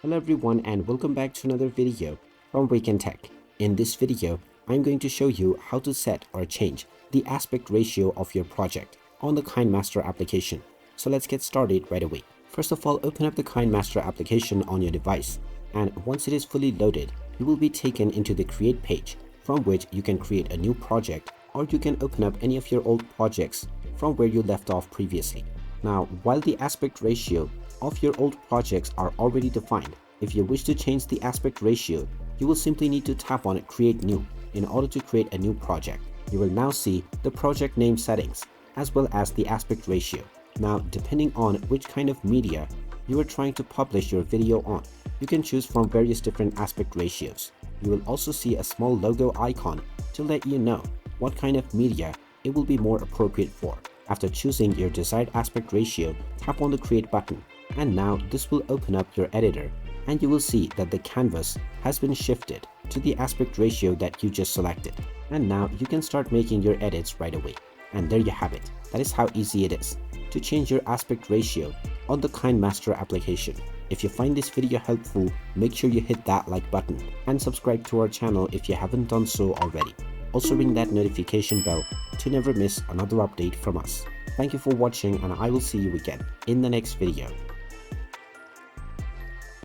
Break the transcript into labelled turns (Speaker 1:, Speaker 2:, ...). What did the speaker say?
Speaker 1: Hello everyone and welcome back to another video from Wake&Tech. In this video, I'm going to show you how to set or change the aspect ratio of your project on the KineMaster application. So let's get started right away. First of all, open up the KineMaster application on your device, and once it is fully loaded, you will be taken into the Create page, from which you can create a new project, or you can open up any of your old projects from where you left off previously. Now, while the aspect ratio of your old projects are already defined, if you wish to change the aspect ratio, you will simply need to tap on Create New in order to create a new project. You will now see the project name settings as well as the aspect ratio. Now, depending on which kind of media you are trying to publish your video on, you can choose from various different aspect ratios. You will also see a small logo icon to let you know what kind of media it will be more appropriate for. After choosing your desired aspect ratio, tap on the Create button, and now this will open up your editor, and you will see that the canvas has been shifted to the aspect ratio that you just selected. And now you can start making your edits right away. And there you have it. That is how easy it is to change your aspect ratio on the KineMaster application. If you find this video helpful, make sure you hit that like button and subscribe to our channel if you haven't done so already. Also ring that notification bell to never miss another update from us. Thank you for watching, and I will see you again in the next video.